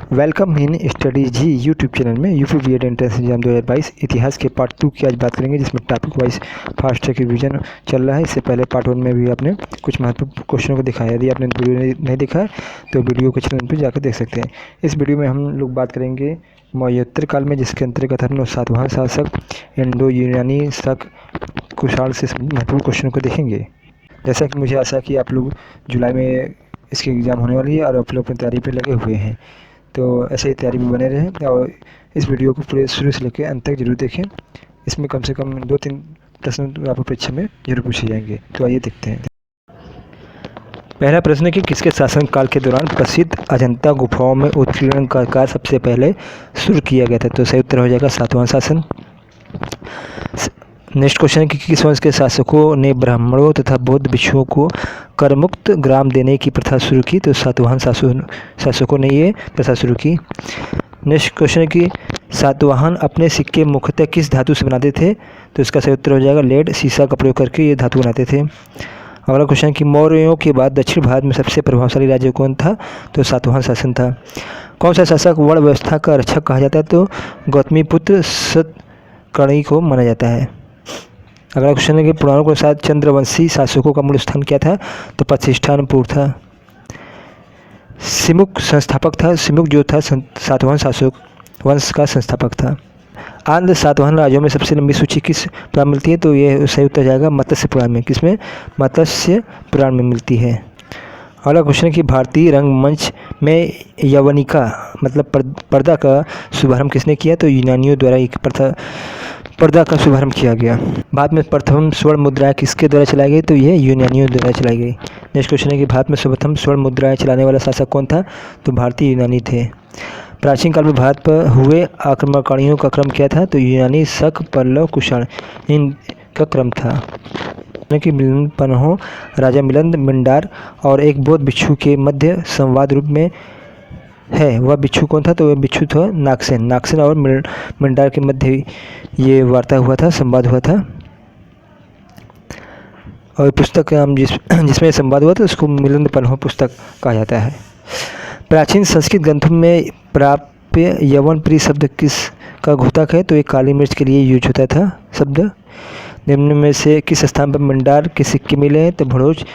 Welcome in study ji YouTube channel में UP BEd entrance exam 2022 इतिहास के पार्ट 2 की आज बात करेंगे, जिसमें topic wise fast track revision चल रहा है। इससे पहले पार्ट 1 में भी आपने कुछ महत्वपूर्ण क्वेश्चनों को दिखाया। यदि आपने वीडियो नहीं देखा है तो वीडियो के चैनल पर जाकर देख सकते हैं। इस वीडियो में हम लोग बात करेंगे मौर्योत्तर काल में, जिसके अंतर्गत हम लोग सातवाहन शासक, इंडो यूनानी शक, कुषाण से महत्वपूर्ण क्वेश्चनों को देखेंगे। जैसा कि मुझे आशा है कि आप लोग जुलाई में इसकी एग्ज़ाम होने वाली है और आप लोग अपनी तैयारी पर लगे हुए हैं, तो ऐसे ही तैयारी में बने रहें और इस वीडियो को पूरे शुरू से लेकर अंत तक जरूर देखें। इसमें कम से कम 2-3 प्रश्न आपको परीक्षा में जरूर पूछे जाएंगे। तो आइए देखते हैं। पहला प्रश्न है कि किसके शासनकाल के दौरान प्रसिद्ध अजंता गुफाओं में उत्खनन का कार्य सबसे पहले शुरू किया गया था? तो सही उत्तर हो जाएगा सातवाहन शासन। नेक्स्ट क्वेश्चन है कि किस वंश के शासकों ने ब्राह्मणों तथा बौद्ध भिक्षुओं को करमुक्त ग्राम देने की प्रथा शुरू की? तो सातवाहन शासकों ने ये प्रथा शुरू की। नेक्स्ट क्वेश्चन है कि सातवाहन अपने सिक्के मुख्यतः किस धातु से बनाते थे? तो इसका सही उत्तर हो जाएगा लेड, शीशा का प्रयोग करके ये धातु बनाते थे। अगला क्वेश्चन है कि मौर्यों के बाद दक्षिण भारत में सबसे प्रभावशाली राज्य कौन था? तो सातवाहन शासन था। कौन सा शासक वर्ण व्यवस्था का रक्षक कहा जाता है? तो गौतमीपुत्र सतकर्णी को माना जाता है। अगला क्वेश्चन है कि पुराणों के अनुसार चंद्रवंशी शासकों का मूल स्थान क्या था? तो प्रतिष्ठानपुर था। सिमुक संस्थापक था। सिमुक जो था सातवाहन शासक वंश का संस्थापक था। आंध्र सातवाहन राज्यों में सबसे लंबी सूची किस पुराण में मिलती है? तो ये सही उत्तर जाएगा मत्स्य पुराण में। किसमें? मत्स्य पुराण में मिलती है। अगला क्वेश्चन है कि भारतीय रंगमंच में यवनिका मतलब पर्दा का शुभारंभ किसने किया? तो यूनानियों द्वारा एक पर्दा का शुभारंभ किया गया। भारत में प्रथम स्वर्ण मुद्राएं किसके द्वारा चलाई गई? तो ये यूनानियों द्वारा चलाई गई। नेक्स्ट क्वेश्चन है कि भारत में सर्वप्रथम स्वर्ण मुद्राएं चलाने वाला शासक कौन था? तो भारतीय यूनानी थे। प्राचीन काल में भारत पर हुए आक्रमणकारियों का क्रम क्या था? तो यूनानी, शक, पल्लव, कुषाण इनका क्रम था। कि मिलन पन्हो, राजा मिलिंद मिंडार और एक बौद्ध भिक्षु के मध्य संवाद रूप में है, वह भिक्षु कौन था? तो वह भिक्षु था नागसेन और मिंडार के मध्य ये वार्ता हुआ था, संवाद हुआ था। और पुस्तक का नाम जिसमें संवाद हुआ था उसको मिलिंद पन्हो पुस्तक कहा जाता है। प्राचीन संस्कृत ग्रंथों में प्राप्य यवन प्रिय शब्द किस का घोतक है? तो ये काली मिर्च के लिए यूज होता था शब्द। निम्न में से किस स्थान पर मिंडार के सिक्के मिले हैं? तो भड़ोच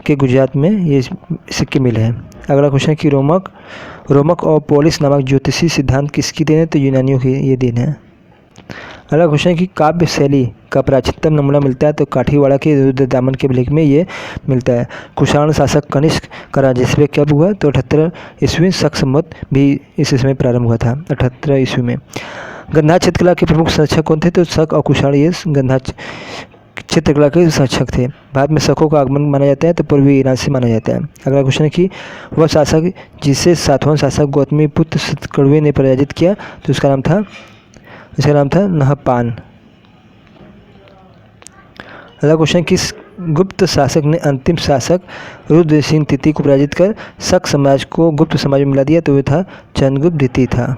के गुजरात में ये सिक्के मिले हैं। अगला क्वेश्चन है कि रोमक और पोलिस नामक ज्योतिषी सिद्धांत किसकी देन है? तो यूनानियों की ये देन है। अगला क्वेश्चन है कि काव्य शैली का प्राचीनतम नमूना मिलता है? तो काठीवाड़ा के रुद्रदामन के लेख में ये मिलता है। कुषाण शासक कनिष्क का राज्यभिषेक कब हुआ? तो 78 ईस्वी शक संवत भी इस समय प्रारंभ हुआ था, 78 ईस्वी में। गंधार चित्रकला के प्रमुख संरक्षक कौन थे? तो शक और कुषाण ये गंधार चित्रकला के संरक्षक थे। भारत में शकों का आगमन माना जाता है तो पूर्वी ईरान से माना जाता है। अगला क्वेश्चन है कि वह शासक जिसे सातवाहन शासक गौतमीपुत्र सतकर्णी ने पराजित किया, तो उसका नाम था नहपान। अगला क्वेश्चन, किस गुप्त शासक ने अंतिम शासक रुद्र सिंह तृतीय को पराजित कर शक समाज को गुप्त समाज में मिला दिया? तो वह था चंद्रगुप्त द्वितीय था।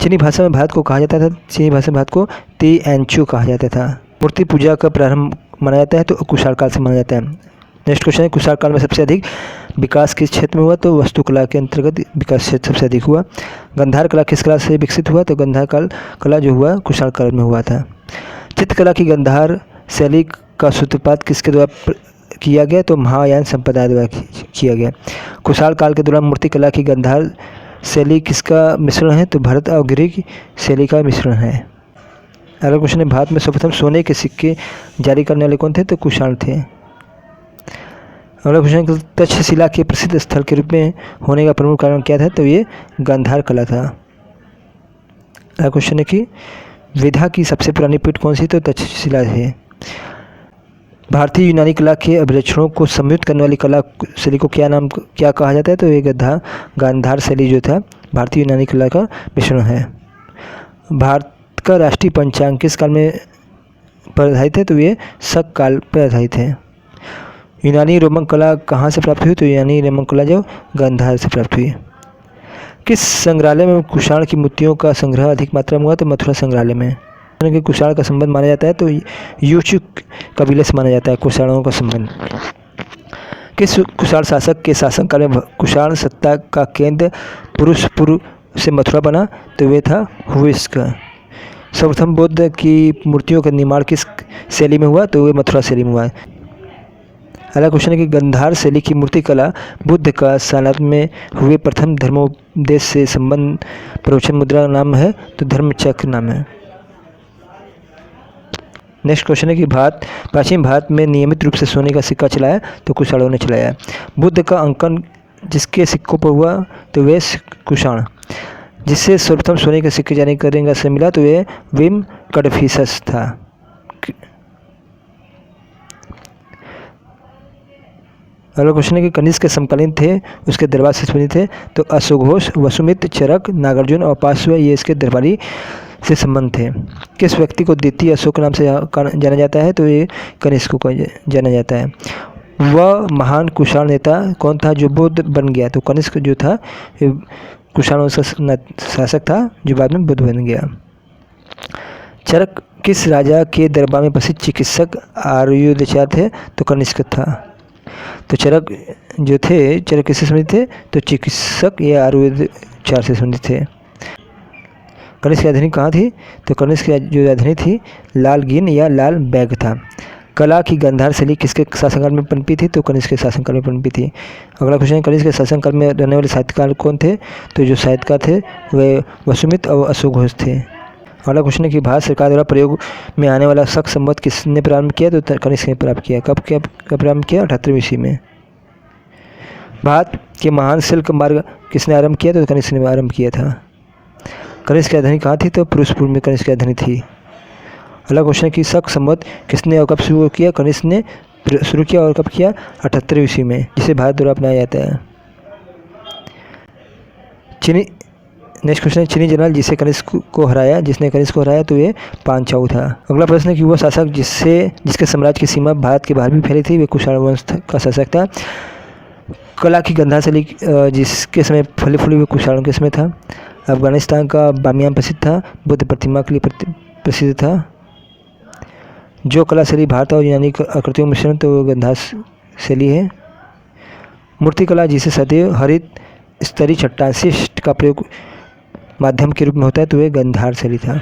चीनी भाषा में भारत को कहा जाता था? चीनी भाषा में भारत को तिएंचू कहा जाता था। मूर्ति पूजा का प्रारंभ माना जाता है? तो कुषाण काल से माना जाता है। नेक्स्ट क्वेश्चन है, कुषाण काल में सबसे अधिक विकास किस क्षेत्र में हुआ? तो वास्तुकला के अंतर्गत विकास क्षेत्र सबसे अधिक हुआ। गंधार कला किस कला से विकसित हुआ? तो गंधार कला जो हुआ कुषाण काल में हुआ था। चित्रकला की गंधार शैली का सूत्रपात किसके द्वारा किया गया? तो महायान संप्रदाय द्वारा किया गया। कुषाण काल के दौरान मूर्ति कला की गंधार शैली किसका मिश्रण है? तो भरत और ग्रीक शैली का मिश्रण है। अगला क्वेश्चन है, भारत में सर्वप्रथम सोने के सिक्के जारी करने वाले कौन थे? तो कुषाण थे। अगला क्वेश्चन है, तक्षशिला के प्रसिद्ध स्थल के रूप में होने का प्रमुख कारण क्या था? तो ये गंधार कला था। अगला क्वेश्चन है कि विधा की सबसे पुरानी पीठ कौन सी? तो तक्षशिला है। भारतीय यूनानी कला के अभिलक्षणों को सम्मिलित करने वाली कला शैली को क्या कहा जाता है? तो ये गांधार शैली जो था भारतीय यूनानी कला का मिश्रण है। भारत का राष्ट्रीय पंचांग किस काल में पर आधारित है? तो ये शक काल पर आधारित है। यूनानी रोमन कला कहाँ से प्राप्त हुई? तो यूनानी रोमन कला जो गांधार से प्राप्त हुई। किस संग्रहालय में कुषाण की मूर्तियों का संग्रह अधिक मात्रा में हुआ? तो मथुरा संग्रहालय में। कुषाण का संबंध माना जाता है? तो यूचुक कबीले से माना जाता है कुषाणों का संबंध। किस कुषाण शासक के शासनकाल में कुषाण सत्ता का केंद्र पुरुषपुर से मथुरा बना? तो वे था हुविस्क। सर्वप्रथम बुद्ध की मूर्तियों का निर्माण किस शैली में हुआ? तो वे मथुरा शैली में हुआ। अगला क्वेश्चन है कि गंधार शैली की मूर्ति कला बुद्ध का सारनाथ में हुए प्रथम धर्मोपदेश से संबंध प्रवचन मुद्रा नाम है? तो धर्मचक्र नाम है। नेक्स्ट क्वेश्चन है कि प्राचीन भारत में नियमित रूप से सोने का सिक्का चलाया? तो कुषाणों ने चलाया। बुद्ध का अंकन जिसके सिक्कों पर हुआ? तो वे कुषाण। जिससे सर्वप्रथम सोने के सिक्के जारी करने का समय मिला? तो वे विम कडफिसस था। अगला क्वेश्चन है कि कनिष्क के समकालीन थे, उसके दरबार से संबंधित थे? तो अश्वघोष, वसुमित्र, चरक, नागार्जुन और पार्श्व ये इसके दरबारी से संबंध थे। किस व्यक्ति को द्वितीय अशोक नाम से जाना जाता है? तो ये कनिष्क को जाना जाता है। वह महान कुषाण नेता कौन था जो बुद्ध बन गया? तो कनिष्क जो था कुषाणों का शासक था जो बाद में बुद्ध बन गया। चरक किस राजा के दरबार में प्रसिद्ध चिकित्सक आयुर्वेदाचार्य थे? तो कनिष्क था। तो चरक जो थे, चरक किससे संबंधित थे? तो चिकित्सक या आयुर्वेदाचार्य से संबंधित थे। कनिष्क की राजधानी कहाँ थी? तो कनिष्क की जो राजधानी थी लालगिन या लाल बैग था। कला की गंधार शैली किसके शासनकाल में पनपी थी? तो कनिष्क के शासनकाल में पनपी थी। अगला क्वेश्चन है कनिष्क के शासनकाल में रहने वाले साहित्यकार कौन थे? तो जो साहित्यकार थे वे वसुमित्र और अश्वघोष थे। अगला क्वेश्चन है कि भारत सरकार द्वारा प्रयोग में आने वाला शक संवत किसने प्रारंभ किया? तो कनिष्क ने प्रारंभ किया। कब प्रारंभ किया? 78वीं ईस्वी में। भारत के महान सिल्क मार्ग किसने आरंभ किया? तो कनिष्क ने आरंभ किया था। कनिष्क की राजधानी कहाँ थी? तो पुरुषपुर में कनिष्क की राजधानी थी। अगला क्वेश्चन है कि शक संवत किसने और कब शुरू किया? कनिष्क ने शुरू किया और कब किया? 78वीं ईस्वी में, जिसे भारत द्वारा अपनाया जाता है। नेक्स्ट क्वेश्चन है चीनी जनरल जिसने कनिष्क को हराया? तो ये पांचाऊ था। अगला प्रश्न है कि वह शासक जिसके साम्राज्य की सीमा भारत के बाहर भी फैली थी वे कुषाण वंश का शासक था। कला की गंधार शैली जिसके समय फली फूली हुए कुषाणों के समय था। अफगानिस्तान का बामियान प्रसिद्ध था, बुद्ध प्रतिमा के लिए प्रसिद्ध था। जो कला शैली भारत और यूनानी आकृतियों मिश्रण तो गंधार शैली है। मूर्ति कला जिसे सदैव हरित स्तरीय चट्टान शिष्ट का प्रयोग माध्यम के रूप में होता है तो वे गंधार शैली था।